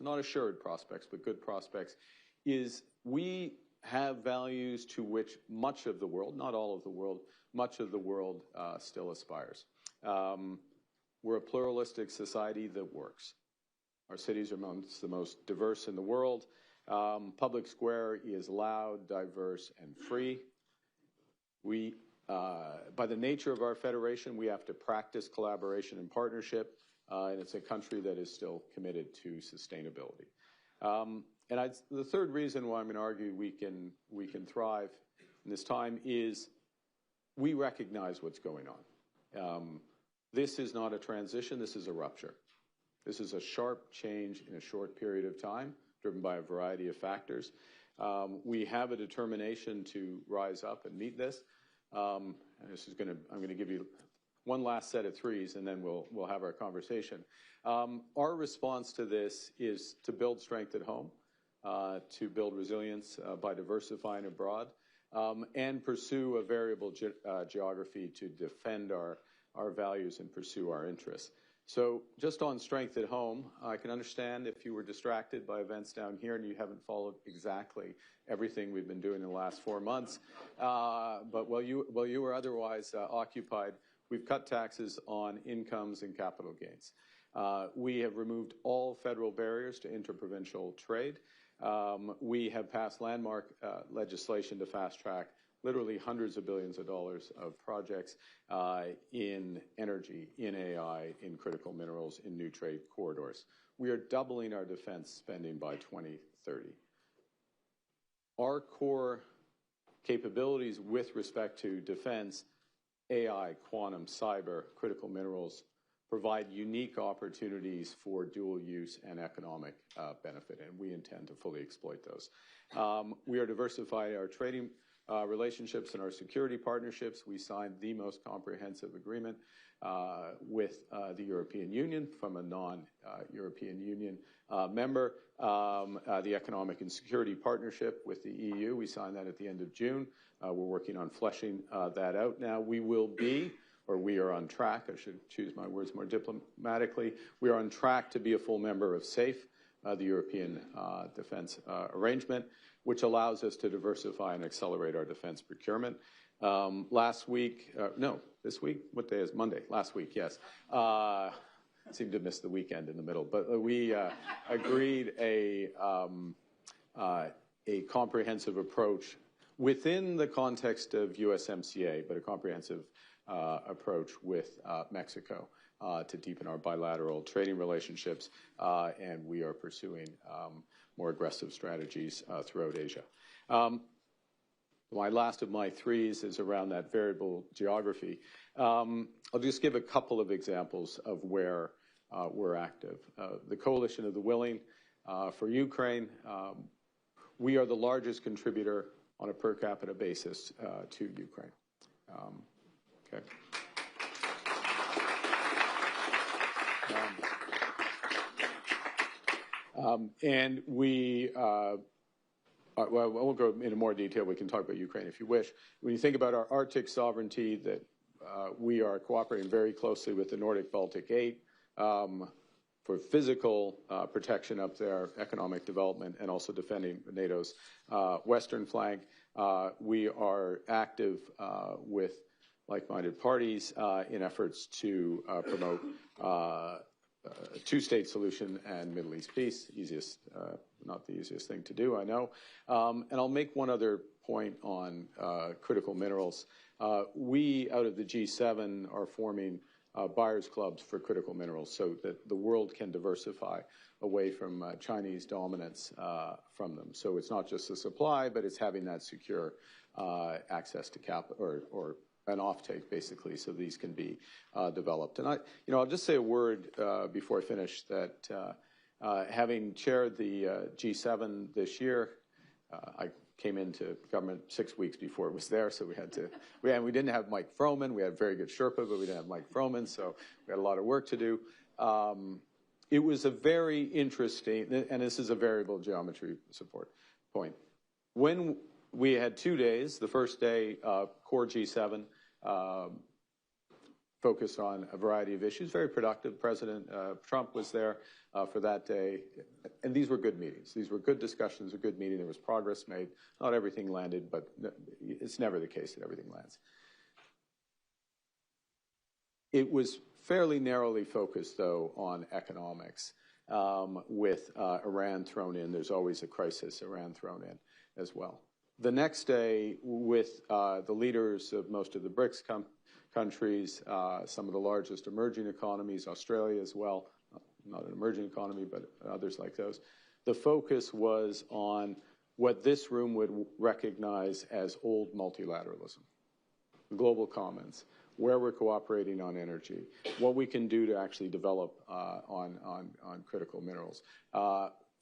not assured prospects, but good prospects, is we have values to which much of the world, not all of the world, much of the world still aspires. We're a pluralistic society that works. Our cities are amongst the most diverse in the world. Public square is loud, diverse, and free. We, by the nature of our federation, we have to practice collaboration and partnership, and it's a country that is still committed to sustainability. The third reason why I'm going to argue we can thrive in this time is we recognize what's going on. This is not a transition, this is a rupture. This is a sharp change in a short period of time, driven by a variety of factors. We have a determination to rise up and meet this. And I'm going to give you one last set of threes, and then we'll have our conversation. Our response to this is to build strength at home, to build resilience by diversifying abroad, and pursue a variable geography to defend our values and pursue our interests. So just on strength at home, I can understand if you were distracted by events down here and you haven't followed exactly everything we've been doing in the last 4 months. But while you were otherwise occupied, we've cut taxes on incomes and capital gains. We have removed all federal barriers to interprovincial trade. We have passed landmark legislation to fast-track literally hundreds of billions of dollars of projects in energy, in AI, in critical minerals, in new trade corridors. We are doubling our defense spending by 2030. Our core capabilities with respect to defense, AI, quantum, cyber, critical minerals, provide unique opportunities for dual use and economic benefit, and we intend to fully exploit those. We are diversifying our trading relationships and our security partnerships. We signed the most comprehensive agreement with the European Union from a non-European Union member. The Economic and Security Partnership with the EU, we signed that at the end of June. We're working on fleshing that out now. We will be, or we are on track, I should choose my words more diplomatically, we are on track to be a full member of SAFE, the European Defense Arrangement, which allows us to diversify and accelerate our defense procurement. This week? What day is Monday? Last week, yes. Seemed to miss the weekend in the middle, but we agreed a comprehensive approach within the context of USMCA, but a comprehensive approach with Mexico to deepen our bilateral trading relationships, and we are pursuing more aggressive strategies throughout Asia. My last of my threes is around that variable geography. I'll just give a couple of examples of where we're active. The Coalition of the Willing for Ukraine, we are the largest contributor on a per capita basis to Ukraine. Okay. And we, well, I won't go into more detail. We can talk about Ukraine if you wish. When you think about our Arctic sovereignty, that we are cooperating very closely with the Nordic Baltic 8 for physical protection up there, economic development, and also defending NATO's western flank. We are active with like-minded parties in efforts to promote two-state solution and Middle East peace. Not the easiest thing to do, I know. And I'll make one other point on critical minerals. We, out of the G7, are forming buyers clubs for critical minerals so that the world can diversify away from Chinese dominance from them. So it's not just the supply, but it's having that secure access to capital or an offtake, basically, so these can be developed. And I'll just say a word before I finish that having chaired the G7 this year, I came into government 6 weeks before it was there, so we didn't have Mike Froman. We had very good Sherpa, but we didn't have Mike Froman, so we had a lot of work to do. It was a very interesting, and this is a variable geometry support point. When we had 2 days, the first day, core G7, focused on a variety of issues, very productive. President Trump was there for that day. And these were good meetings. These were good discussions, a good meeting. There was progress made. Not everything landed, but it's never the case that everything lands. It was fairly narrowly focused, though, on economics, with Iran thrown in. There's always a crisis, Iran thrown in as well. The next day, with the leaders of most of the BRICS countries, some of the largest emerging economies, Australia as well, not an emerging economy, but others like those, the focus was on what this room would recognize as old multilateralism, global commons, where we're cooperating on energy, what we can do to actually develop on critical minerals,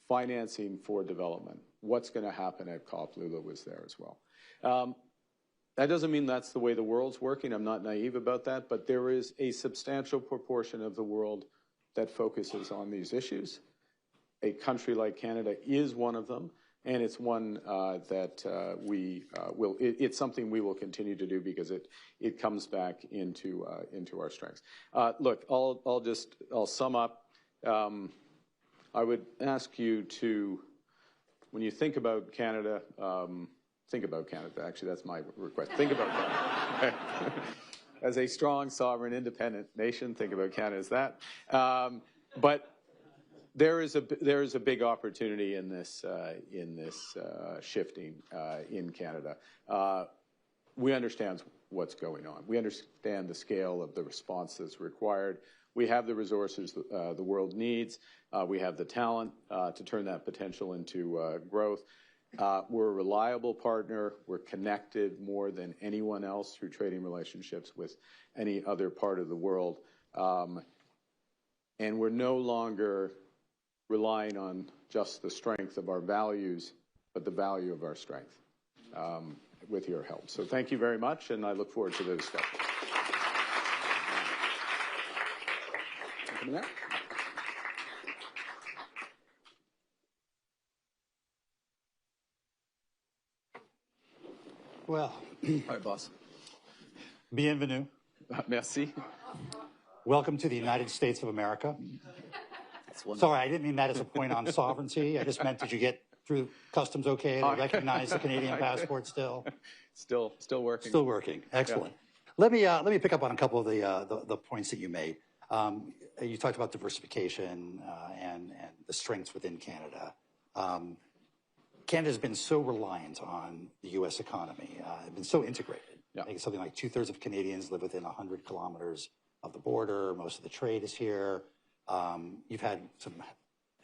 financing for development, what's going to happen at COP. Lula was there as well. That doesn't mean that's the way the world's working. I'm not naive about that, but there is a substantial proportion of the world that focuses on these issues. A country like Canada is one of them, and it's one that it's something we will continue to do because it comes back into our strengths. Look, I'll sum up. I would ask you to, when you think about Canada, actually, that's my request. Think about Canada. As a strong, sovereign, independent nation, think about Canada as that. But there is a big opportunity in this shifting in Canada. We understand what's going on. We understand the scale of the response that's required. We have the resources the world needs. We have the talent to turn that potential into growth. We're a reliable partner. We're connected more than anyone else through trading relationships with any other part of the world. And we're no longer relying on just the strength of our values, but the value of our strength with your help. So thank you very much, and I look forward to the discussion. Well, hi, boss. Bienvenue. Merci. Welcome to the United States of America. Sorry, I didn't mean that as a point on sovereignty. I just meant, did you get through customs okay? They recognize the Canadian passport still? Still working. Still working. Excellent. Yeah. Let me pick up on a couple of the points that you made. You talked about diversification and the strengths within Canada. Canada's been so reliant on the U.S. economy, been so integrated. Yeah. I think something like 2/3 of Canadians live within 100 kilometers of the border. Most of the trade is here. You've had some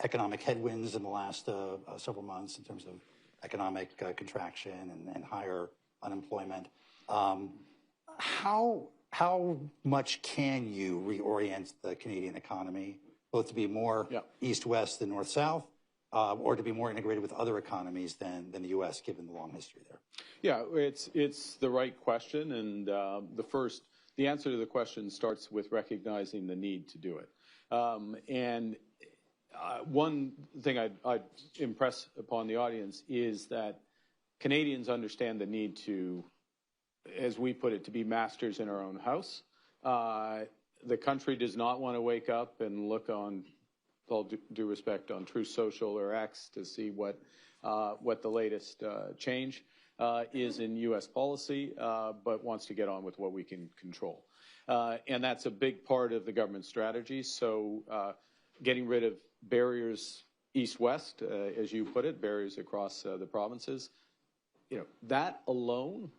economic headwinds in the last several months in terms of economic contraction and higher unemployment. How much can you reorient the Canadian economy, both to be more east-west than north-south, or to be more integrated with other economies than the U.S., given the long history there? Yeah, it's the right question, and the answer to the question starts with recognizing the need to do it. One thing I'd impress upon the audience is that Canadians understand the need to, as we put it, to be masters in our own house. The country does not want to wake up and look on, all due respect, on Truth Social or X to see what the latest change is in U.S. policy, but wants to get on with what we can control. And that's a big part of the government strategy. So getting rid of barriers east-west, as you put it, barriers across the provinces, that alone,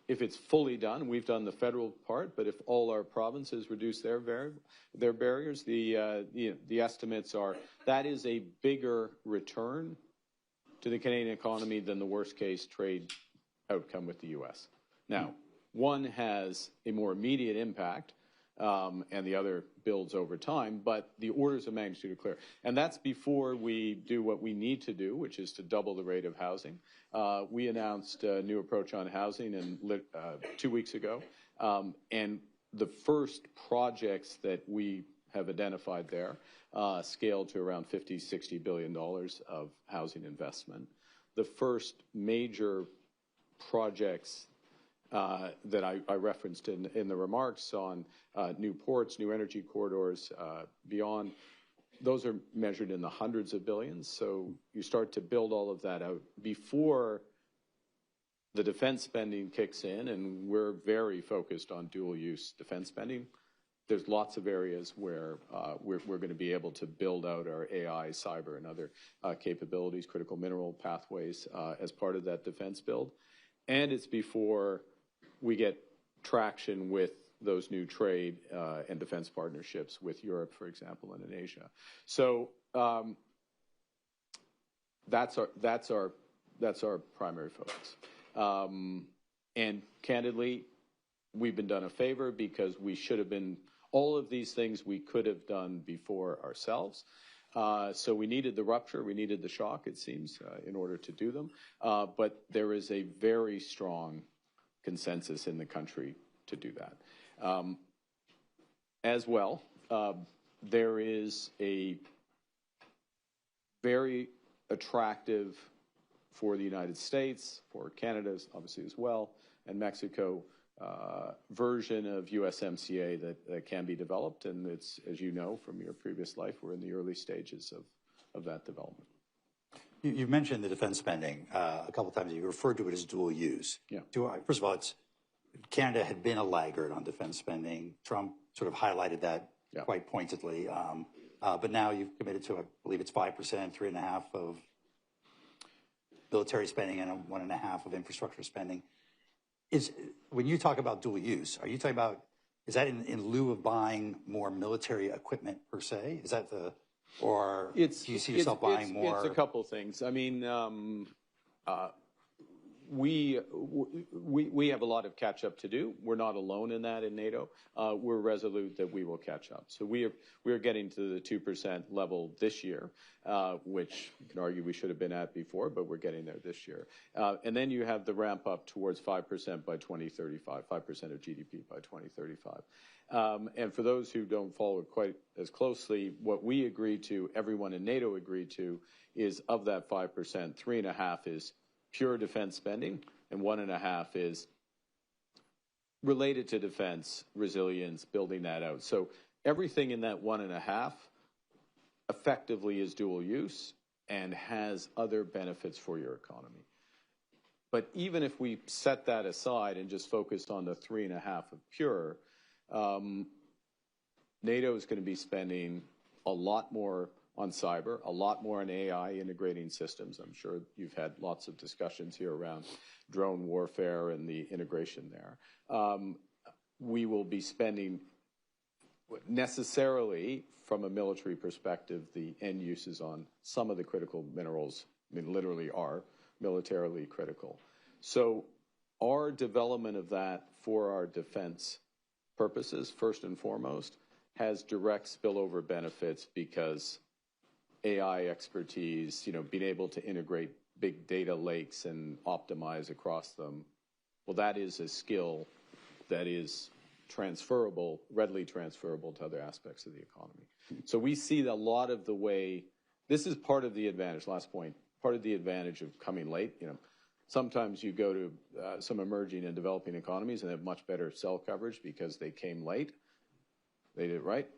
if it's fully done, we've done the federal part, but if all our provinces reduce their barriers, the estimates are that is a bigger return to the Canadian economy than the worst-case trade outcome with the U.S. Now, one has a more immediate impact, and the other builds over time, but the orders of magnitude are clear. And that's before we do what we need to do, which is to double the rate of housing. We announced a new approach on housing 2 weeks ago, and the first projects that we have identified there scaled to around $50–60 billion of housing investment. The first major projects that I referenced in the remarks on new ports, new energy corridors, beyond. Those are measured in the hundreds of billions. So you start to build all of that out before the defense spending kicks in, and we're very focused on dual-use defense spending. There's lots of areas where we're going to be able to build out our AI, cyber, and other capabilities, critical mineral pathways as part of that defense build. And it's before we get traction with those new trade and defense partnerships with Europe, for example, and in Asia. So that's our primary focus. And candidly, we've been done a favor because we should have been, all of these things we could have done before ourselves. So we needed the rupture, we needed the shock, it seems, in order to do them. But there is a very strong consensus in the country to do that. As well, there is a very attractive for the United States, for Canada obviously as well, and Mexico version of USMCA that can be developed. And it's, as you know from your previous life, we're in the early stages of that development. You've mentioned the defense spending a couple of times. You referred to it as dual use. Yeah. First of all, Canada had been a laggard on defense spending. Trump sort of highlighted that quite pointedly. But now you've committed to, I believe it's 5%, 3.5% of military spending and 1.5% of infrastructure spending. When you talk about dual use, are you talking about, is that in lieu of buying more military equipment per se? Is that or do you see yourself buying more? It's a couple of things. I mean, we have a lot of catch up to do. We're not alone in that in NATO. We're resolute that we will catch up. So we are getting to the 2% level this year, which you can argue we should have been at before, but we're getting there this year. And then you have the ramp up towards 5% by 2035, 5% of GDP by 2035. And for those who don't follow it quite as closely, what we agreed to, everyone in NATO agreed to, is of that 5%, 3.5% is pure defense spending, and 1.5% is related to defense, resilience, building that out. So everything in that 1.5% effectively is dual use and has other benefits for your economy. But even if we set that aside and just focus on the 3.5% of pure, NATO is going to be spending a lot more on cyber, a lot more on AI integrating systems. I'm sure you've had lots of discussions here around drone warfare and the integration there. We will be spending necessarily, from a military perspective, the end uses on some of the critical minerals, I mean, literally are militarily critical. So our development of that for our defense purposes, first and foremost, has direct spillover benefits because AI expertise, being able to integrate big data lakes and optimize across them, well, that is a skill that is transferable, readily transferable to other aspects of the economy. So we see a lot of the way, this is part of the advantage, last point, part of the advantage of coming late. Sometimes you go to some emerging and developing economies and have much better cell coverage because they came late. They did it right.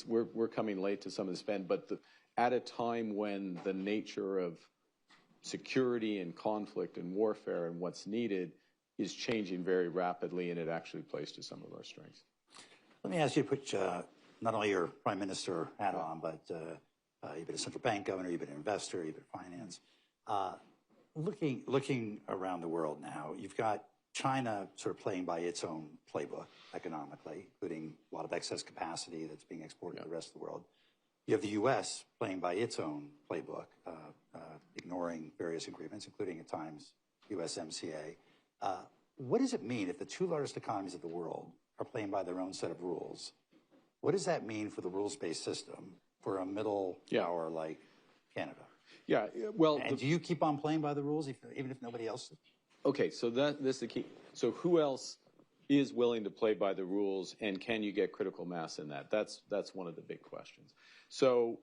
We're coming late to some of the spend, but at a time when the nature of security and conflict and warfare and what's needed is changing very rapidly, and it actually plays to some of our strengths. Let me ask you to put not only your prime minister hat on, but you've been a central bank governor, you've been an investor, you've been finance. Looking around the world now, you've got China sort of playing by its own playbook economically, including a lot of excess capacity that's being exported to the rest of the world. You have the U.S. playing by its own playbook, ignoring various agreements, including at times USMCA. What does it mean if the two largest economies of the world are playing by their own set of rules? What does that mean for the rules-based system for a middle power like Canada? Yeah, well... And do you keep on playing by the rules even if nobody else is? Okay, so that's the key. So who else is willing to play by the rules, and can you get critical mass in that? That's one of the big questions. So,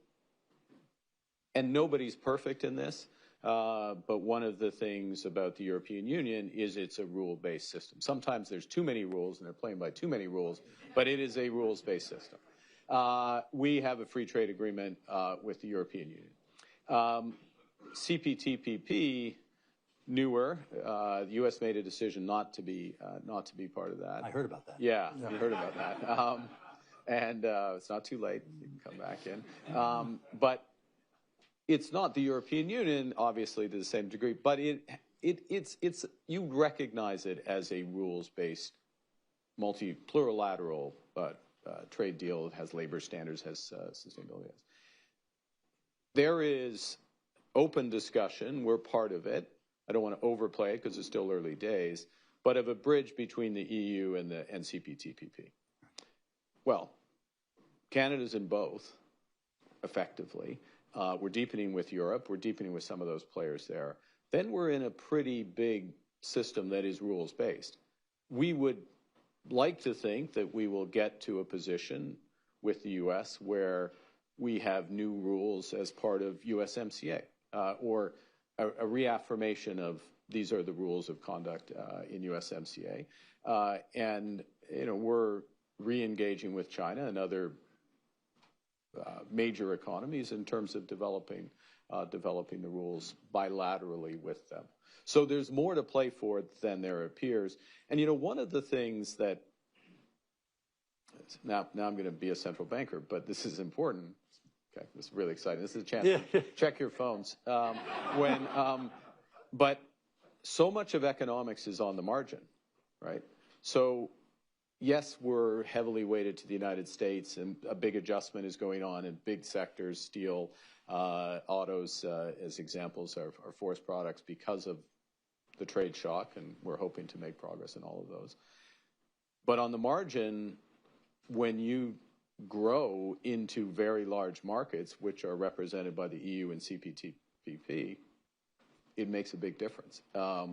and nobody's perfect in this, but one of the things about the European Union is it's a rule-based system. Sometimes there's too many rules and they're playing by too many rules, but it is a rules-based system. We have a free trade agreement with the European Union. CPTPP, newer. The U.S. made a decision not to be part of that. I heard about that. Yeah, you heard about that. And it's not too late. You can come back in. But it's not the European Union, obviously, to the same degree. But it's you recognize it as a rules-based, plurilateral trade deal. It has labor standards, has sustainability. There is open discussion. We're part of it. I don't want to overplay it because it's still early days, but of a bridge between the EU and the CPTPP. Well, Canada's in both, effectively. We're deepening with Europe. We're deepening with some of those players there. Then we're in a pretty big system that is rules-based. We would like to think that we will get to a position with the U.S. where we have new rules as part of USMCA, or a reaffirmation of these are the rules of conduct in USMCA. And, we're re-engaging with China and other major economies in terms of developing the rules bilaterally with them. So there's more to play for than there appears. And, one of the things that, now I'm going to be a central banker, but this is important. Okay, this is really exciting. This is a chance to check your phones. But so much of economics is on the margin, right? So, yes, we're heavily weighted to the United States, and a big adjustment is going on in big sectors, steel, autos, as examples, are forest products because of the trade shock, and we're hoping to make progress in all of those. But on the margin, when you grow into very large markets, which are represented by the EU and CPTPP, it makes a big difference.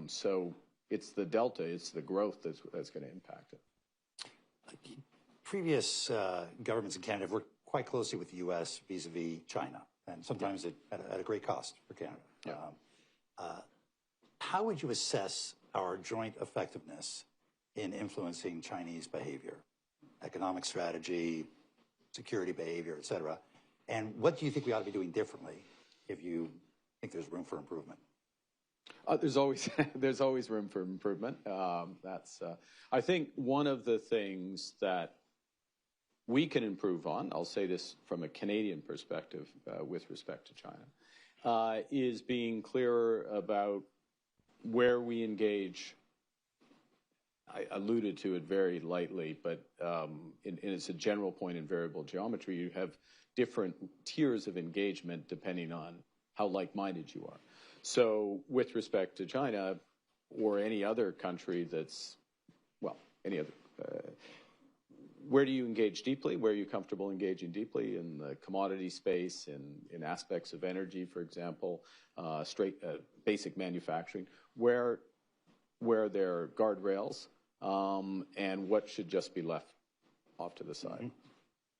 So it's the delta, it's the growth that's going to impact it. Previous governments in Canada have worked quite closely with the U.S. vis-a-vis China, and sometimes at a great cost for Canada. Yeah. How would you assess our joint effectiveness in influencing Chinese behavior, economic strategy, security behavior, et cetera? And what do you think we ought to be doing differently if you think there's room for improvement? There's always room for improvement. I think one of the things that we can improve on, I'll say this from a Canadian perspective with respect to China, is being clearer about where we engage. I alluded to it very lightly, but it's a general point in variable geometry. You have different tiers of engagement depending on how like-minded you are. So with respect to China or any other country where do you engage deeply? Where are you comfortable engaging deeply? In the commodity space, in aspects of energy, for example, basic manufacturing, where there are guardrails, and what should just be left off to the side. Mm-hmm.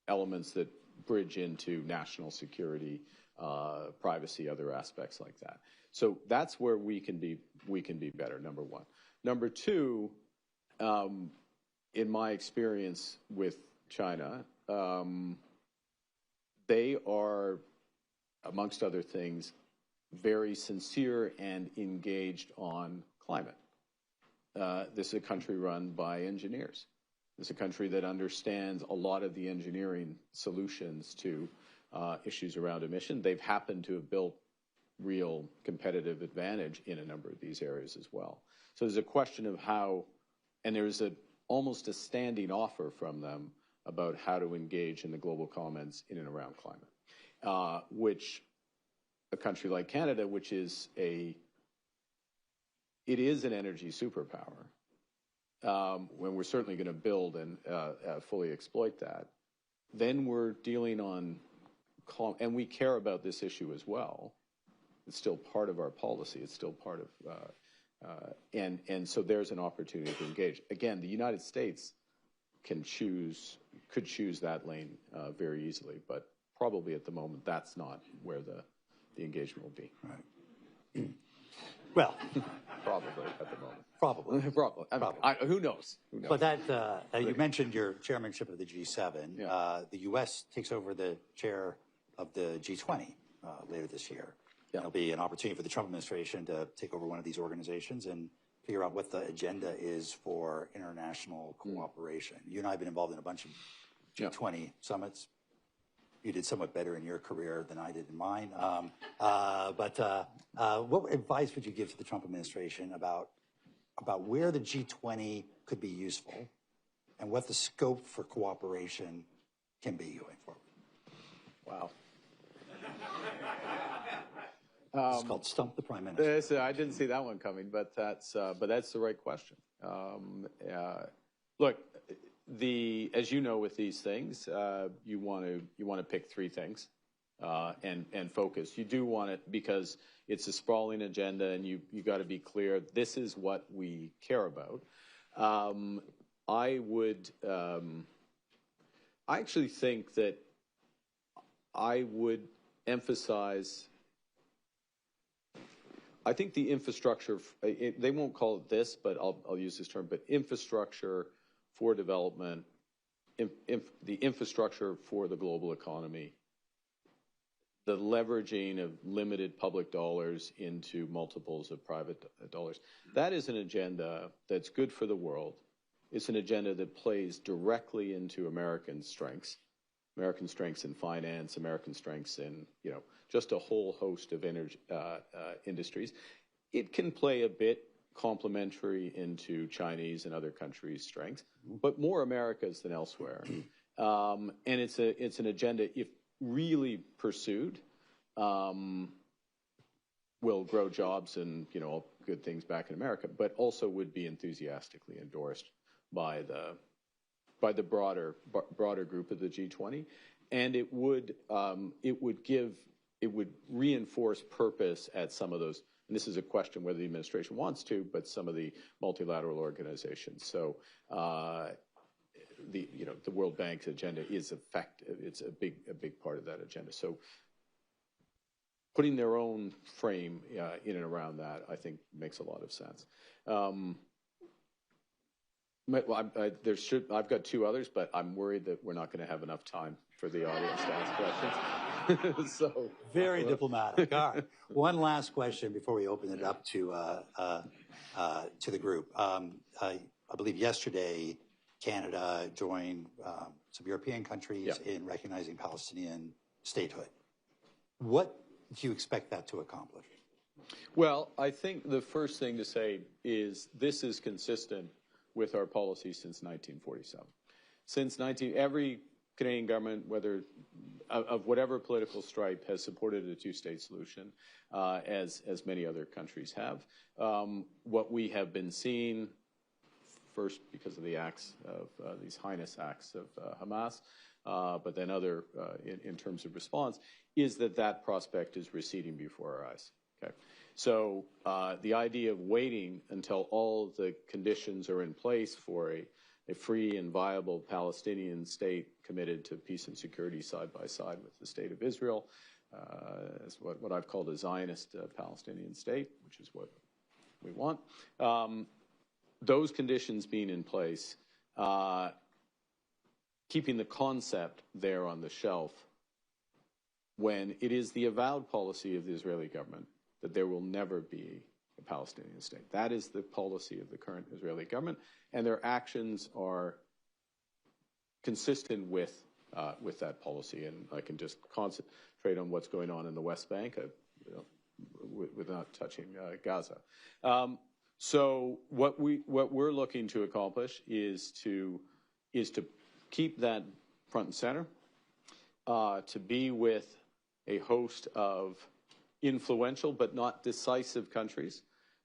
Elements that bridge into national security, privacy, other aspects like that. So that's where we can be better, number one. Number two, in my experience with China, they are, amongst other things, very sincere and engaged on climate. This is a country run by engineers. This is a country that understands a lot of the engineering solutions to issues around emission. They've happened to have built real competitive advantage in a number of these areas as well. So there's a question of how, and there's almost a standing offer from them about how to engage in the global commons in and around climate, which a country like Canada, which is it is an energy superpower, when we're certainly going to build and fully exploit that, then we're dealing on, and we care about this issue as well. It's still part of our policy. It's still part of, and so there's an opportunity to engage. Again, the United States could choose that lane very easily, but probably at the moment that's not where the engagement will be. Right. Well, probably at the moment. Probably. Probably. Who knows? Who knows? But that you mentioned your chairmanship of the G7. Yeah. The U.S. takes over the chair of the G20 later this year. Yeah. It'll be an opportunity for the Trump administration to take over one of these organizations and figure out what the agenda is for international cooperation. You and I have been involved in a bunch of G20 summits. You did somewhat better in your career than I did in mine. But what advice would you give to the Trump administration about where the G20 could be useful and what the scope for cooperation can be going forward? Wow. It's called Stump the Prime Minister. I didn't see that one coming, but that's the right question. Look, as you know, with these things, you want to pick three things and focus. You do want it because it's a sprawling agenda, and you got to be clear. This is what we care about. I actually think that I would emphasize. I think the infrastructure, they won't call it this, but I'll use this term, but infrastructure for development, the infrastructure for the global economy, the leveraging of limited public dollars into multiples of private dollars. That is an agenda that's good for the world. It's an agenda that plays directly into American strengths in finance, American strengths in, just a whole host of industries. It can play a bit complementary into Chinese and other countries' strengths, but more America's than elsewhere. And it's an agenda, if really pursued, will grow jobs and all good things back in America, but also would be enthusiastically endorsed by the broader group of the G20, and it would reinforce purpose at some of those. And this is a question whether the administration wants to, but some of the multilateral organizations. So the World Bank's agenda is effective. It's a big part of that agenda. So putting their own frame in and around that, I think, makes a lot of sense. I've got two others, but I'm worried that we're not going to have enough time for the audience to ask questions. So very diplomatic. All right. One last question before we open it up to the group. I believe yesterday Canada joined some European countries in recognizing Palestinian statehood. What do you expect that to accomplish? Well, I think the first thing to say is this is consistent with our policy since 1947. Every Canadian government, whether of whatever political stripe, has supported a two-state solution, as many other countries have. What we have been seeing, first because of the acts of these heinous acts of Hamas, but then other in terms of response, is that prospect is receding before our eyes. Okay. So the idea of waiting until all the conditions are in place for a free and viable Palestinian state committed to peace and security side by side with the state of Israel, is what I've called a Zionist Palestinian state, which is what we want. Those conditions being in place, keeping the concept there on the shelf, when it is the avowed policy of the Israeli government that there will never be a Palestinian state. That is the policy of the current Israeli government, and their actions are consistent with that policy. And I can just concentrate on what's going on in the West Bank, without touching Gaza. So what we're looking to accomplish is to keep that front and center, to be with a host of influential but not decisive countries.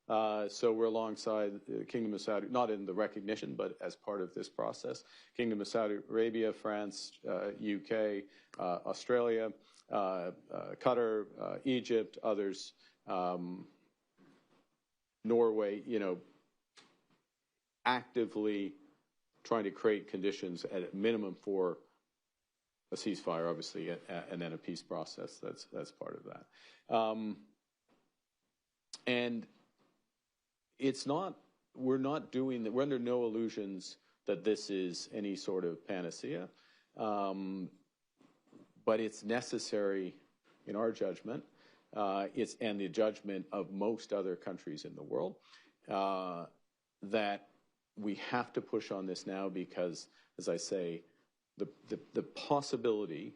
So we're alongside the Kingdom of Saudi, not in the recognition, but as part of this process. Kingdom of Saudi Arabia, France, UK, Australia, Qatar, Egypt, others, Norway, actively trying to create conditions at a minimum for a ceasefire, obviously, and then a peace process. That's part of that. And it's not, we're not doing that, we're under no illusions that this is any sort of panacea. But it's necessary in our judgment, and the judgment of most other countries in the world, that we have to push on this now because, as I say, the possibility,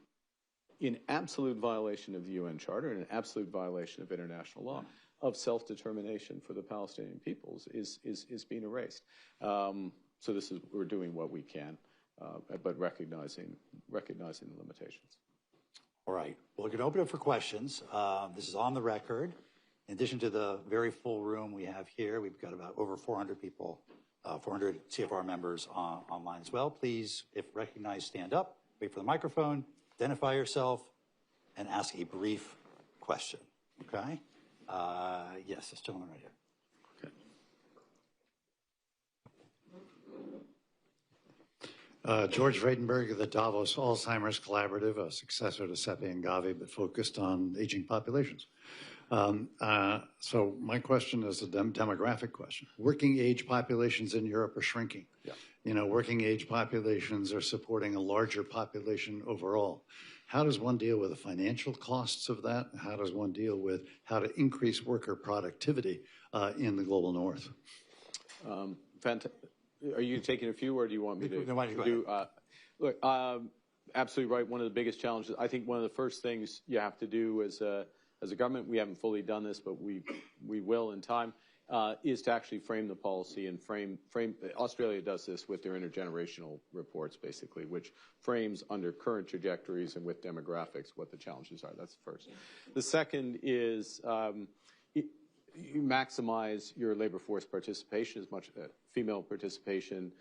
in absolute violation of the UN Charter and in absolute violation of international law, of self-determination for the Palestinian peoples is being erased. So this is, we're doing what we can, but recognizing the limitations. All right. Well, we're going to open it for questions. This is on the record. In addition to the very full room we have here, we've got about over 400 people, 400 CFR members online as well. Please, if recognized, stand up, wait for the microphone, identify yourself, and ask a brief question. Okay? Yes, this gentleman right here. George Vredenberg of the Davos Alzheimer's Collaborative, a successor to Seppi and Gavi, but focused on aging populations. So my question is a demographic question. Working age populations in Europe are shrinking. Yeah. You know, working age populations are supporting a larger population overall. How does one deal with the financial costs of that? How does one deal with how to increase worker productivity in the global north? Are you taking a few, or do you want me to do? Look, absolutely right. One of the biggest challenges, I think, one of the first things you have to do as a government, we haven't fully done this, but we will in time, is to actually frame the policy and frame. Australia does this with their intergenerational reports, basically, which frames under current trajectories and with demographics what the challenges are. That's the first. The second is you maximize your labor force participation as much, female participation,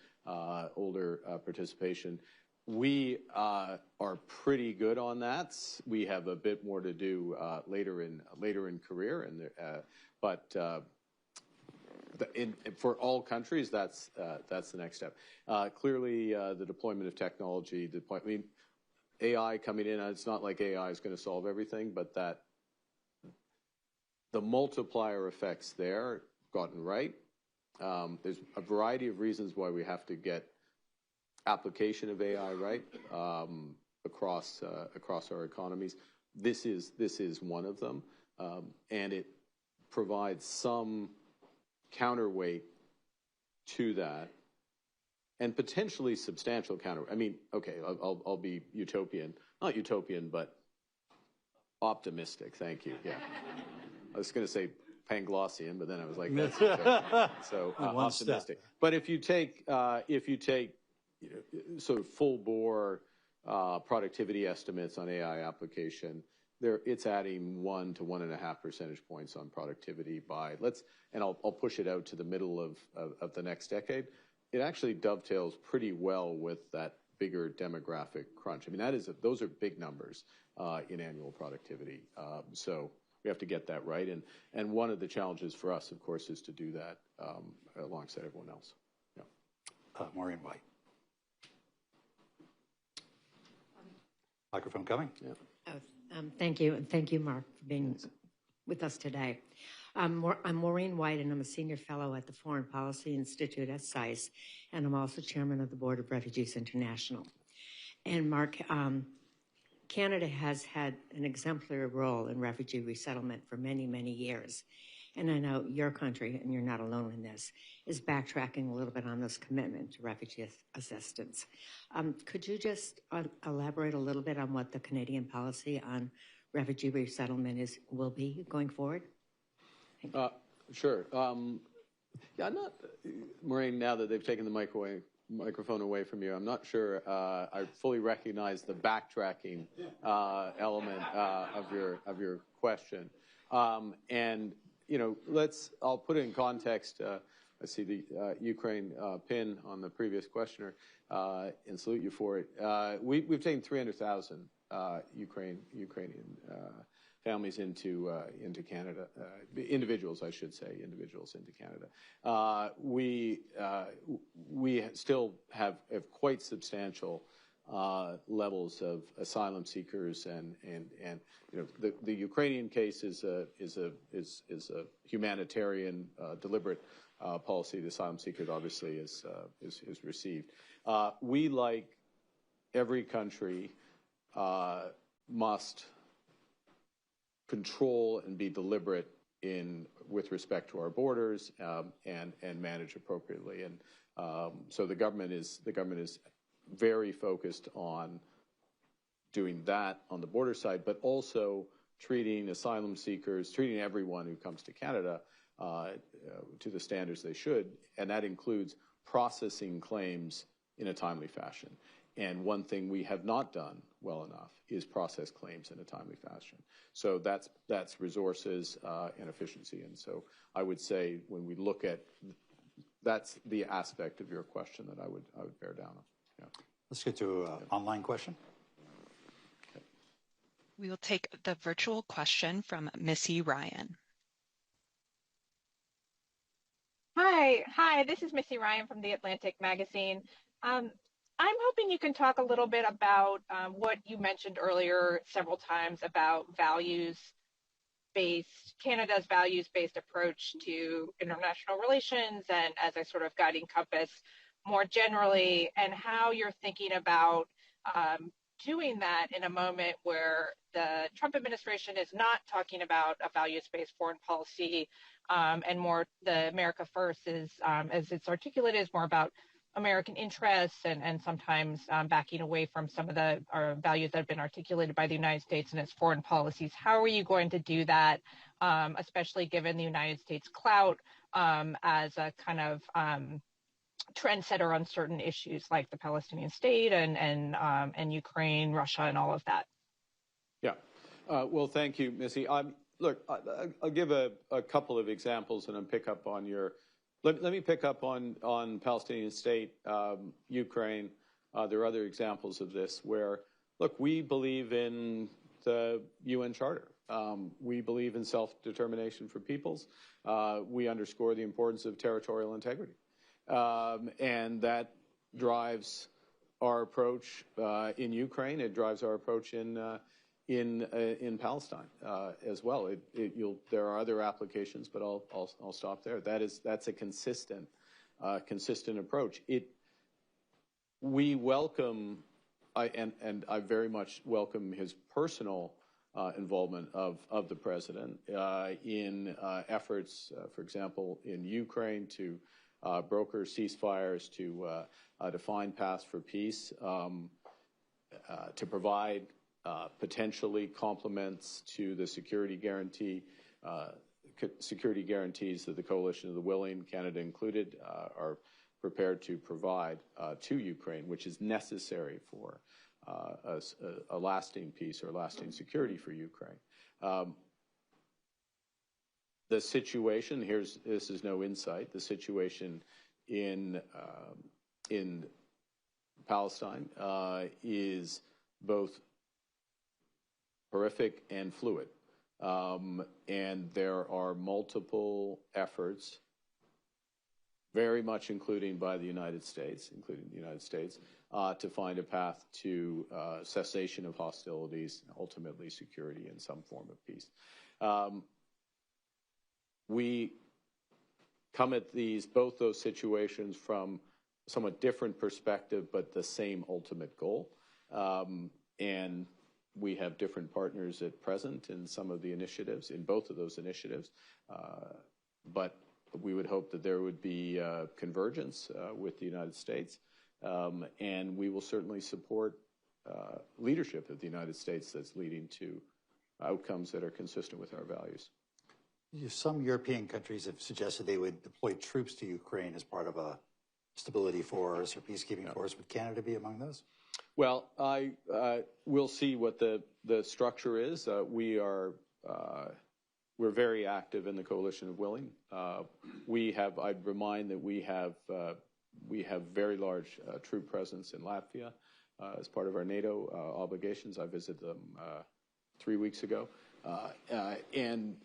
older participation. We are pretty good on that. We have a bit more to do later in career, for all countries, that's the next step. Clearly, the deployment of technology, AI coming in. It's not like AI is going to solve everything, but that the multiplier effects there gotten right. There's a variety of reasons why we have to get application of AI right across our economies. This is one of them, and it provides some counterweight to that, and potentially substantial counter. I mean, okay, I'll be utopian, not utopian, but optimistic. Thank you. Yeah, I was going to say Panglossian, but then I was like, that's so optimistic. Step. But if you take sort of full bore productivity estimates on AI application, it's adding 1 to 1.5 percentage points on productivity and I'll push it out to the middle of the next decade. It actually dovetails pretty well with that bigger demographic crunch. I mean, those are big numbers in annual productivity. So we have to get that right. And one of the challenges for us, of course, is to do that alongside everyone else. Yeah. Maureen White. Microphone coming. Yeah. Thank you, and thank you, Mark, for being with us today. I'm Maureen White, and I'm a senior fellow at the Foreign Policy Institute at SAIS, and I'm also chairman of the Board of Refugees International. And Mark, Canada has had an exemplary role in refugee resettlement for many, many years. And I know your country, and you're not alone in this, is backtracking a little bit on this commitment to refugee assistance. Could you just elaborate a little bit on what the Canadian policy on refugee resettlement will be going forward? Sure. Yeah, I'm not, Maureen, now that they've taken the microphone away from you, I'm not sure I fully recognize the backtracking element of your question. And you know, I'll put it in context. I see the Ukraine pin on the previous questioner, and salute you for it. We've taken 300,000 Ukrainian families into Canada, individuals, I should say, individuals into Canada. We still have quite substantial levels of asylum seekers, and the Ukrainian case is a humanitarian, deliberate policy. The asylum seeker obviously is received. We, like every country, must control and be deliberate with respect to our borders, and manage appropriately. And so the government is very focused on doing that on the border side, but also treating asylum seekers, treating everyone who comes to Canada to the standards they should, and that includes processing claims in a timely fashion. And one thing we have not done well enough is process claims in a timely fashion. So that's resources and efficiency. And so I would say when we look at, that's the aspect of your question that I would bear down on. Yeah. Let's get to an online question. Okay. We will take the virtual question from Missy Ryan. Hi, this is Missy Ryan from The Atlantic magazine. I'm hoping you can talk a little bit about what you mentioned earlier several times about Canada's values-based approach to international relations and as a sort of guiding compass more generally, and how you're thinking about doing that in a moment where the Trump administration is not talking about a values-based foreign policy, and more the America First is, as it's articulated, is more about American interests and sometimes backing away from some of the values that have been articulated by the United States and its foreign policies. How are you going to do that, especially given the United States clout as a kind of trendsetter on certain issues like the Palestinian state and Ukraine, Russia, and all of that? Yeah. Well, thank you, Missy. Look, I'll give a couple of examples and then pick up on your. Let me pick up on Palestinian state, Ukraine. There are other examples of this where, look, we believe in the UN Charter. We believe in self-determination for peoples. We underscore the importance of territorial integrity. And that drives our approach in Ukraine. It drives our approach in Palestine as well. There are other applications, but I'll stop there. That's a consistent approach. We welcome, and I very much welcome his personal involvement of the president in efforts, for example, in Ukraine to broker ceasefires, to find paths for peace, to provide potentially complements to the security guarantees that the Coalition of the Willing, Canada included, are prepared to provide to Ukraine, which is necessary for a lasting peace or lasting security for Ukraine. The situation, this is no insight, the situation in Palestine is both horrific and fluid. And there are multiple efforts, very much including the United States, to find a path to cessation of hostilities, ultimately security and some form of peace. We come at both those situations from somewhat different perspective, but the same ultimate goal. And we have different partners at present in some of the initiatives, in both of those initiatives. But we would hope that there would be convergence with the United States. And we will certainly support leadership of the United States that's leading to outcomes that are consistent with our values. Some European countries have suggested they would deploy troops to Ukraine as part of a stability force or peacekeeping force. Would Canada be among those? Well, we'll see what the structure is. We're very active in the Coalition of Willing. I'd remind that we have very large troop presence in Latvia as part of our NATO obligations. I visited them 3 weeks ago. And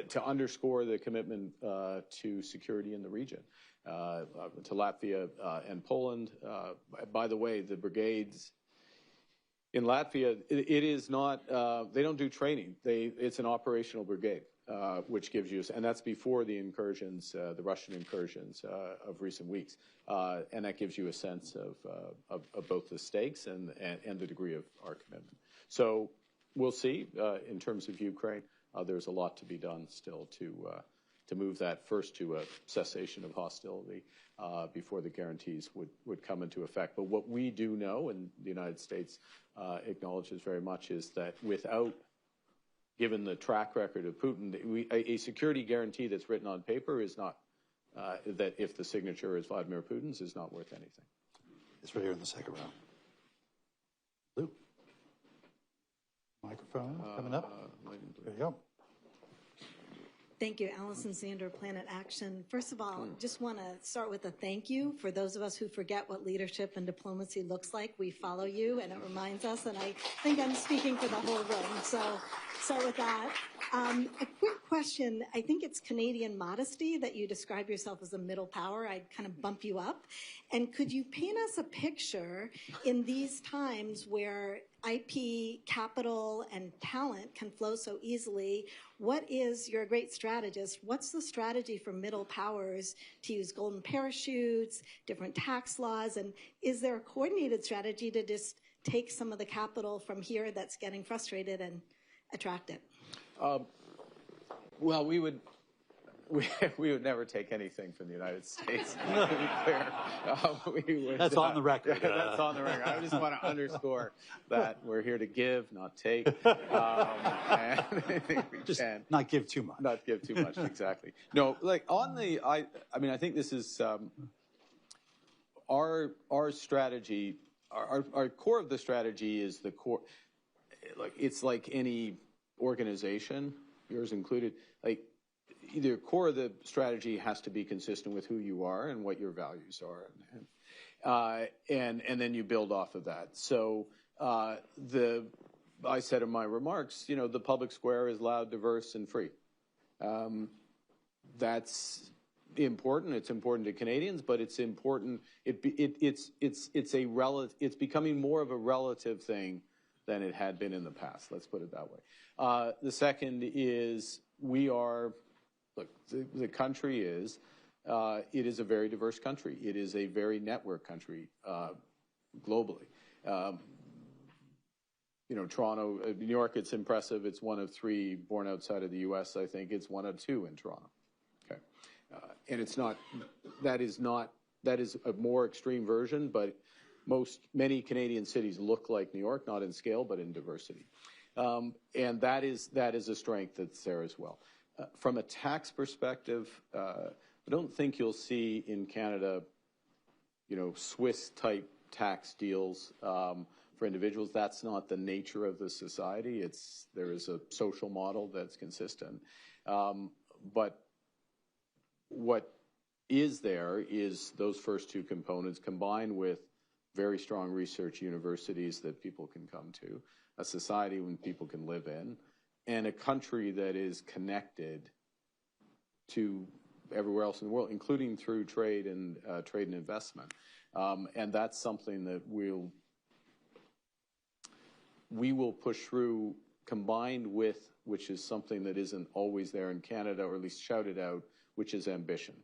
to underscore the commitment to security in the region, to Latvia and Poland. By the way, the brigades In Latvia, it is not, they don't do training. It's an operational brigade, which gives you, and that's before the incursions, the Russian incursions of recent weeks. And that gives you a sense of both the stakes and the degree of our commitment. So we'll see. In terms of Ukraine, there's a lot to be done still to move that first to a cessation of hostility before the guarantees would come into effect. But what we do know, and the United States acknowledges very much, is that without, given the track record of Putin, a security guarantee that's written on paper is not, that if the signature is Vladimir Putin's, is not worth anything. It's right here in the second row. Lou. Microphone coming up. There you go. Thank you, Allison Sander, Planet Action. First of all, just want to start with a thank you for those of us who forget what leadership and diplomacy looks like. We follow you, and it reminds us, and I think I'm speaking for the whole room. So start with that. A quick question. I think it's Canadian modesty that you describe yourself as a middle power. I'd kind of bump you up. And could you paint us a picture in these times where IP, capital, and talent can flow so easily? You're a great strategist. What's the strategy for middle powers to use golden parachutes, different tax laws? And is there a coordinated strategy to just take some of the capital from here that's getting frustrated and attract it? Well, we would never take anything from the United States. That's on the record. That's on the record. I just want to underscore that we're here to give, not take. Just not give too much. Not give too much, exactly. No, like on the, I mean, I think this is our strategy. Our core of the strategy is the core. Like it's like any organization, yours included. Like either core of the strategy has to be consistent with who you are and what your values are, and then you build off of that. So I said in my remarks, you know, the public square is loud, diverse, and free. That's important. It's important to Canadians, but it's important. It's becoming more of a relative thing than it had been in the past. Let's put it that way. The second is we are. Look, the country is. It is a very diverse country. It is a very networked country globally. You know, Toronto, New York, it's impressive. It's one of 3 born outside of the U.S. I think it's one of 2 in Toronto. Okay, and it's not. That is a more extreme version, but many Canadian cities look like New York, not in scale, but in diversity, and that is a strength that's there as well. From a tax perspective, I don't think you'll see in Canada, you know, Swiss-type tax deals for individuals. That's not the nature of the society. There is a social model that's consistent. But what is there is those first 2 components combined with very strong research universities that people can come to, a society when people can live in, and a country that is connected to everywhere else in the world, including through trade and investment. And that's something that we will push through, combined with, which is something that isn't always there in Canada, or at least shouted out, which is ambition,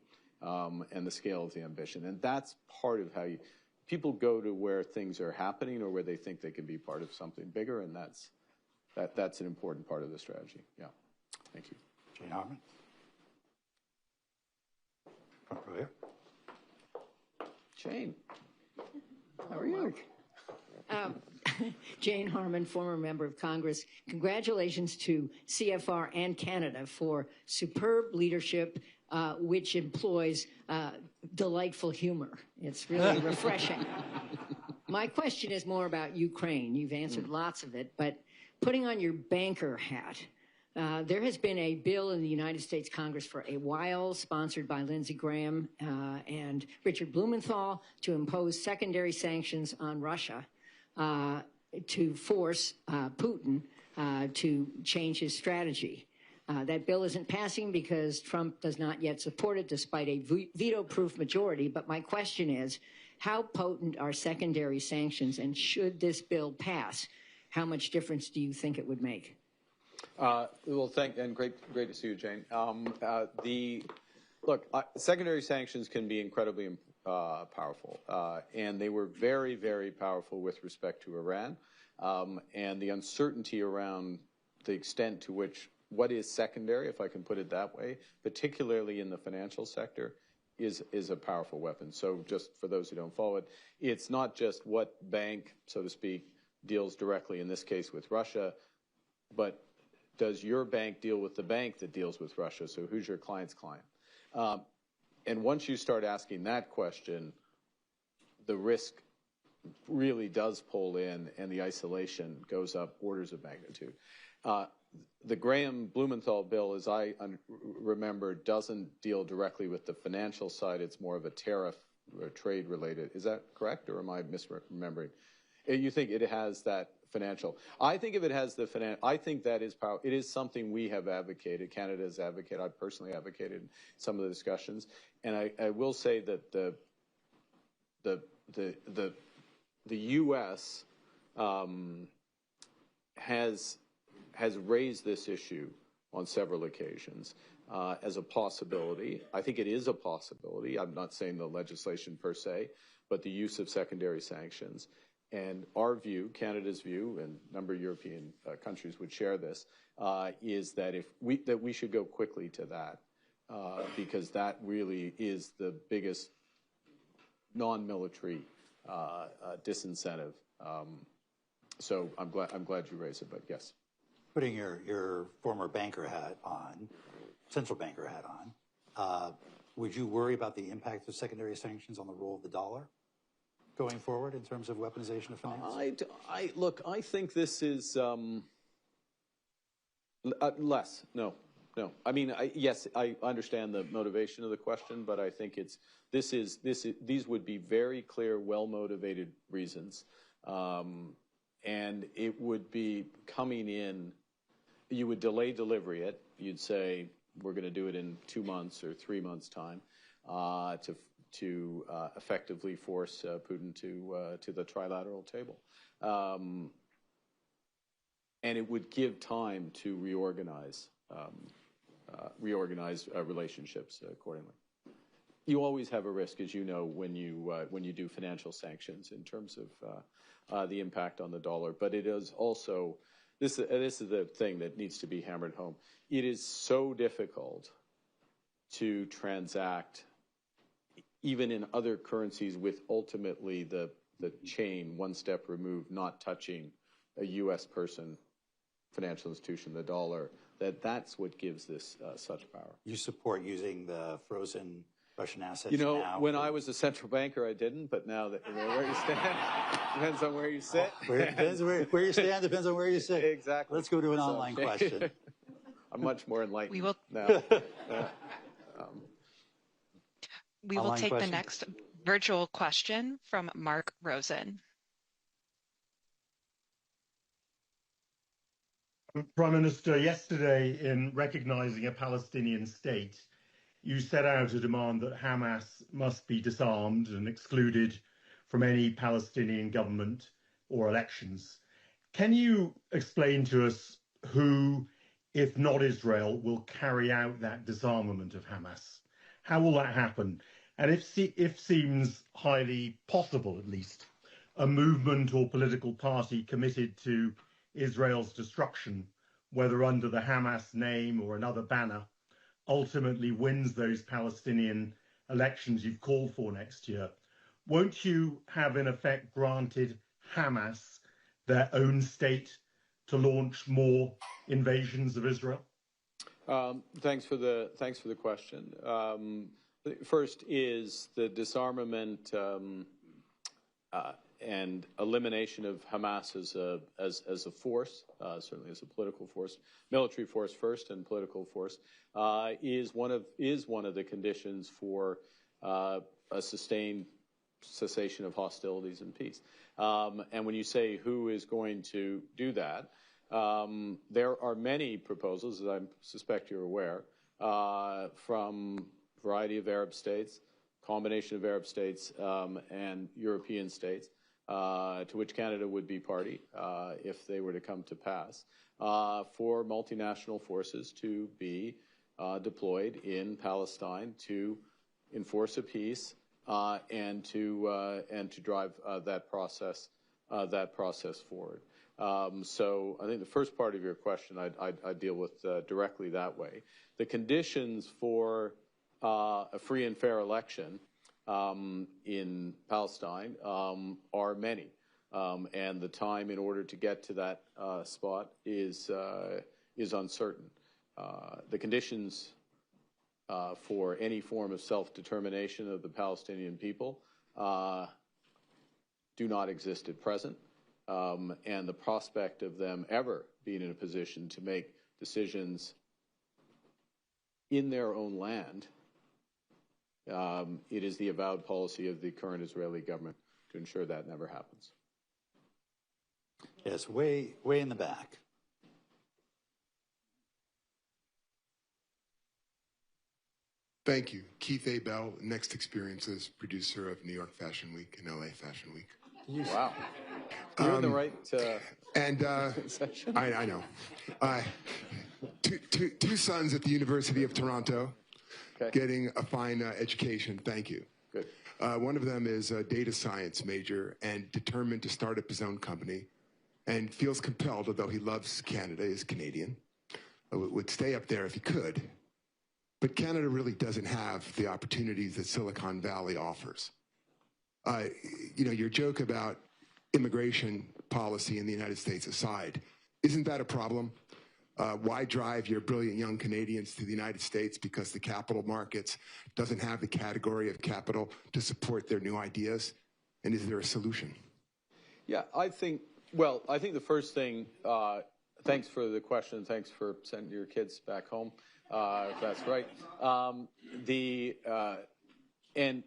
and the scale of the ambition. And that's part of how people go to where things are happening or where they think they can be part of something bigger, and that's an important part of the strategy. Yeah. Thank you. Jane Harman. Front row here. Jane, how are you? Jane Harman, former member of Congress. Congratulations to CFR and Canada for superb leadership, which employs delightful humor. It's really refreshing. My question is more about Ukraine. You've answered lots of it, but putting on your banker hat, there has been a bill in the United States Congress for a while, sponsored by Lindsey Graham and Richard Blumenthal, to impose secondary sanctions on Russia to force Putin to change his strategy. That bill isn't passing because Trump does not yet support it, despite a veto-proof majority. But my question is, How potent are secondary sanctions, and should this bill pass, how much difference do you think it would make? Well, and great to see you, Jane. Secondary sanctions can be incredibly powerful, and they were very, very powerful with respect to Iran, and the uncertainty around the extent to which what is secondary, if I can put it that way, particularly in the financial sector, is a powerful weapon. So just for those who don't follow it, it's not just what bank, so to speak, deals directly, in this case with Russia, but does your bank deal with the bank that deals with Russia? So who's your client's client? And once you start asking that question, the risk really does pull in and the isolation goes up orders of magnitude. The Graham-Blumenthal bill, as I remember, doesn't deal directly with the financial side. It's more of a tariff or trade related. Is that correct, or am I misremembering? You think it has that financial? I think if it has the financial, I think that is power. It is something we have advocated. Canada has advocated. I've personally advocated in some of the discussions. And I will say that the U.S. has raised this issue on several occasions as a possibility. I think it is a possibility. I'm not saying the legislation per se, but the use of secondary sanctions. And our view, Canada's view, and a number of European countries would share this, is that we should go quickly to that, because that really is the biggest non-military disincentive. So I'm glad you raised it, but yes. Putting your former banker hat on, central banker hat on, would you worry about the impact of secondary sanctions on the role of the dollar going forward in terms of weaponization of finance? Look, I think this is less. No. I mean, yes, I understand the motivation of the question, but I think these would be very clear, well-motivated reasons, and it would be coming in. You would delay delivery it. You'd say we're going to do it in 2 months or 3 months' time to effectively force Putin to the trilateral table, and it would give time to reorganize relationships accordingly. You always have a risk, as you know, when you do financial sanctions in terms of the impact on the dollar. But it is also this is the thing that needs to be hammered home. It is so difficult to transact even in other currencies with ultimately the chain one step removed, not touching a U.S. person, financial institution, the dollar. That's what gives this such power. You support using the frozen Russian assets? You know, now when I was a central banker, I didn't, but now that where you stand depends on where you sit. Depends where you stand depends on where you sit. Exactly. Let's go to an online question. I'm much more enlightened we will, now. We will take the next virtual question from Mark Rosen. Prime Minister, yesterday, in recognizing a Palestinian state, you set out a demand that Hamas must be disarmed and excluded from any Palestinian government or elections. Can you explain to us who, if not Israel, will carry out that disarmament of Hamas? How will that happen? And if seems highly possible, at least, a movement or political party committed to Israel's destruction, whether under the Hamas name or another banner, ultimately wins those Palestinian elections you've called for next year, won't you have in effect granted Hamas their own state to launch more invasions of Israel? Thanks for the question. First is the disarmament and elimination of Hamas as a force, certainly as a political force, military force first, and political force, is one of the conditions for a sustained cessation of hostilities and peace. And when you say who is going to do that, there are many proposals, as I suspect you're aware, from a variety of Arab states, combination of Arab states and European states, to which Canada would be party if they were to come to pass, for multinational forces to be deployed in Palestine to enforce a peace and to drive that process forward. So I think the first part of your question I deal with directly that way. The conditions for a free and fair election in Palestine are many, and the time in order to get to that spot is uncertain. The conditions for any form of self-determination of the Palestinian people do not exist at present, and the prospect of them ever being in a position to make decisions in their own land, it is the avowed policy of the current Israeli government to ensure that never happens. Yes, way in the back. Thank you. Keith A. Bell, Next Experiences, producer of New York Fashion Week and LA Fashion Week. Wow. You're in the right section. I know. Two sons at the University of Toronto, getting a fine education. Thank you. Good. One of them is a data science major and determined to start up his own company, and feels compelled, although he loves Canada, is Canadian, would stay up there if he could. But Canada really doesn't have the opportunities that Silicon Valley offers. You know, your joke about immigration policy in the United States aside, isn't that a problem? Why drive your brilliant young Canadians to the United States because the capital markets doesn't have the category of capital to support their new ideas? And is there a solution? Yeah, I think the first thing, thanks for the question. Thanks for sending your kids back home, if that's right. And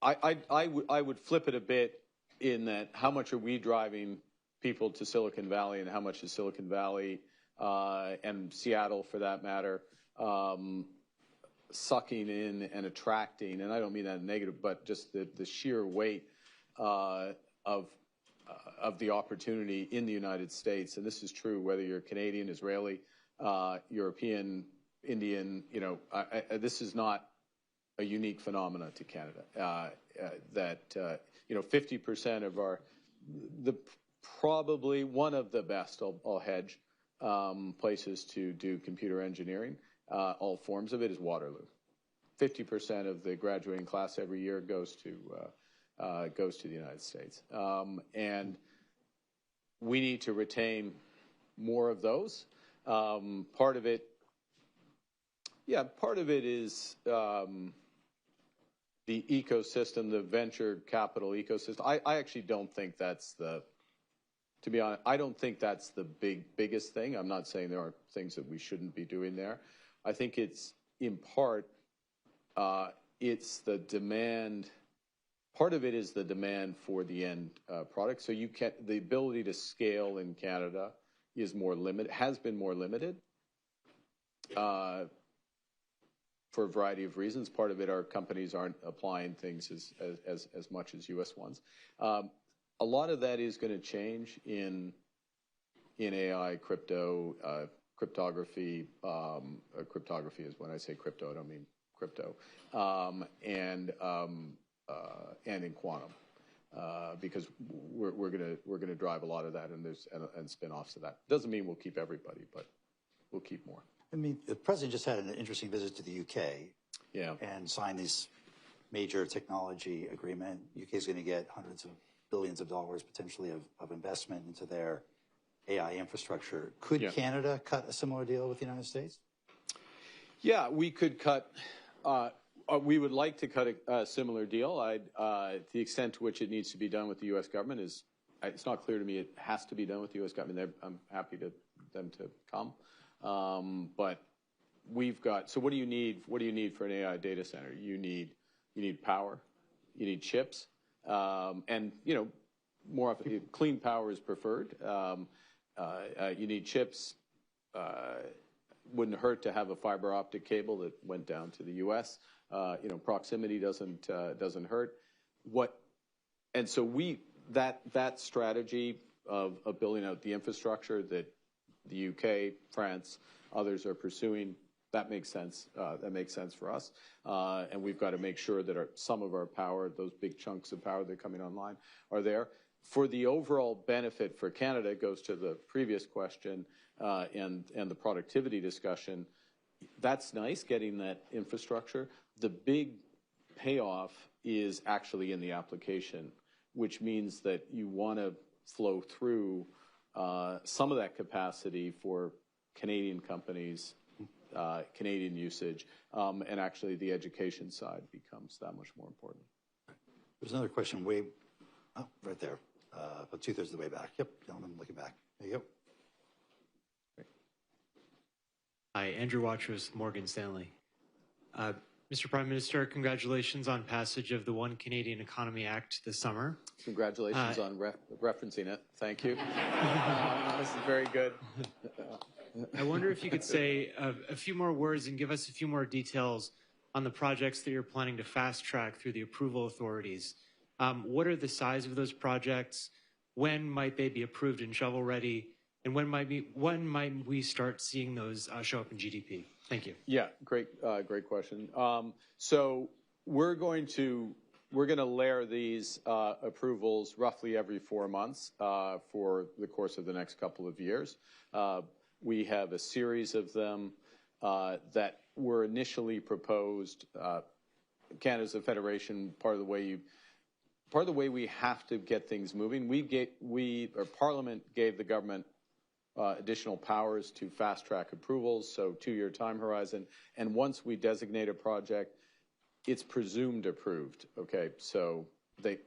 I would flip it a bit in that how much are we driving people to Silicon Valley and how much is Silicon Valley and Seattle, for that matter, sucking in and attracting, and I don't mean that negative, but just the sheer weight of the opportunity in the United States. And this is true whether you're Canadian, Israeli, European, Indian. You know, this is not a unique phenomena to Canada. You know, 50% of probably one of the best, I'll hedge, places to do computer engineering, all forms of it, is Waterloo. 50% of the graduating class every year goes to the United States, and we need to retain more of those. Part of it is the ecosystem, the venture capital ecosystem. I actually don't think that's to be honest, I don't think that's the biggest thing. I'm not saying there are things that we shouldn't be doing there. I think it's, in part, it's the demand. Part of it is the demand for the end product. So the ability to scale in Canada is more limited, has been more limited for a variety of reasons. Part of it, our companies aren't applying things as much as U.S. ones. A lot of that is going to change in AI, crypto, cryptography. Cryptography is when I say crypto, I don't mean crypto, and in quantum, because we're gonna drive a lot of that, and spin-offs of that. Doesn't mean we'll keep everybody, but we'll keep more. I mean, the president just had an interesting visit to the UK, and signed this major technology agreement. UK is going to get hundreds of billions of dollars potentially of investment into their AI infrastructure. Could Canada cut a similar deal with the United States? Yeah, we could cut. We would like to cut a similar deal. The extent to which it needs to be done with the U.S. government it's not clear to me it has to be done with the U.S. government. I'm happy them to come. But we've got, so what do you need? What do you need for an AI data center? You need power, you need chips, and more often clean power is preferred. You need chips. wouldn't hurt to have a fiber optic cable that went down to the U.S. Proximity doesn't hurt. And so that strategy of building out the infrastructure that the UK, France, others are pursuing, that makes sense. That makes sense for us. And we've got to make sure that some of our power, those big chunks of power that are coming online, are there. For the overall benefit for Canada, it goes to the previous question and the productivity discussion. That's nice, getting that infrastructure. The big payoff is actually in the application, which means that you want to flow through some of that capacity for Canadian companies, Canadian usage, and actually the education side becomes that much more important. There's another question right there, about 2/3 of the way back. Yep, gentlemen, looking back. There you go. Great. Hi, Andrew Watrous, Morgan Stanley. Mr. Prime Minister, congratulations on passage of the One Canadian Economy Act this summer. Congratulations on referencing it. Thank you. This is very good. I wonder if you could say a few more words and give us a few more details on the projects that you're planning to fast track through the approval authorities. What are the size of those projects? When might they be approved and shovel ready? And when might we start seeing those show up in GDP? Thank you. Yeah, great question. So we're going to layer these approvals roughly every 4 months for the course of the next couple of years. We have a series of them that were initially proposed. Canada's a federation. Part of the way we have to get things moving. Parliament gave the government additional powers to fast-track approvals, so 2-year time horizon. And once we designate a project, it's presumed approved, okay? So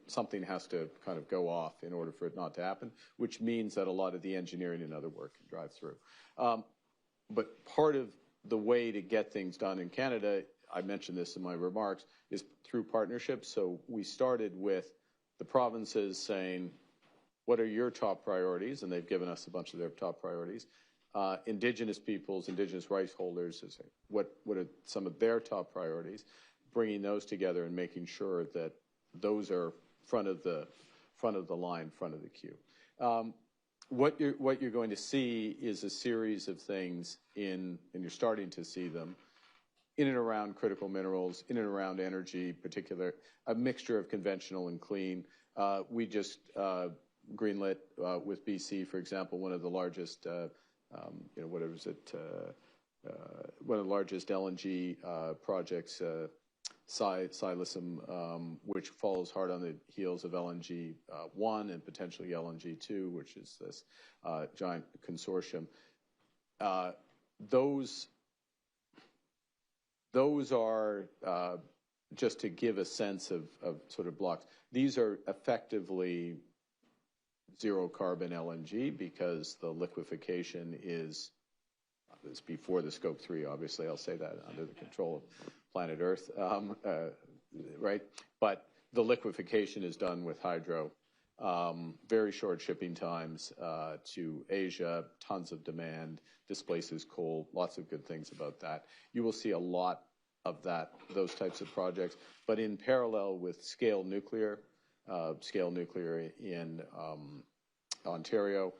something has to kind of go off in order for it not to happen, which means that a lot of the engineering and other work can drive through. But part of the way to get things done in Canada, I mentioned this in my remarks, is through partnerships. So we started with the provinces saying, what are your top priorities? And they've given us a bunch of their top priorities. Indigenous peoples, Indigenous rights holders, what are some of their top priorities? Bringing those together and making sure that those are front of the line, front of the queue. What you're going to see is a series of things and you're starting to see them, in and around critical minerals, in and around energy, particular, a mixture of conventional and clean. We just greenlit with BC, for example, one of the largest, one of the largest LNG projects, Silicim, which follows hard on the heels of LNG 1 and potentially LNG 2, which is this giant consortium. Those are, just to give a sense of sort of blocks, these are effectively zero carbon LNG because the liquefaction is before the scope 3, obviously, I'll say that, under the control of planet Earth, right? But the liquefaction is done with hydro, very short shipping times to Asia, tons of demand, displaces coal, lots of good things about that. You will see a lot of those types of projects, but in parallel with scale nuclear in Ontario,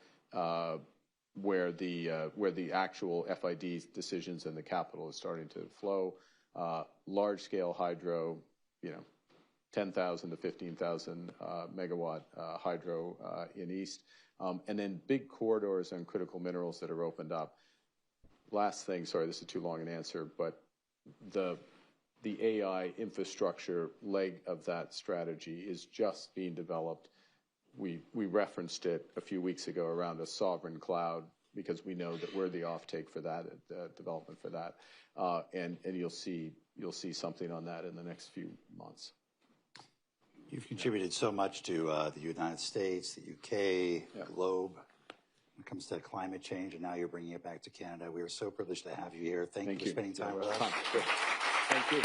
where the actual FID decisions and the capital is starting to flow, large-scale hydro, 10,000 to 15,000 megawatt hydro in East, and then big corridors on critical minerals that are opened up. Last thing, sorry, this is too long an answer, but the AI infrastructure leg of that strategy is just being developed. We referenced it a few weeks ago around a sovereign cloud because we know that we're the offtake for that, development for that, and you'll see something on that in the next few months. You've contributed so much to the United States, the UK, the globe, when it comes to climate change, and now you're bringing it back to Canada. We are so privileged to have you here. Thank you for spending time with us. Thank you.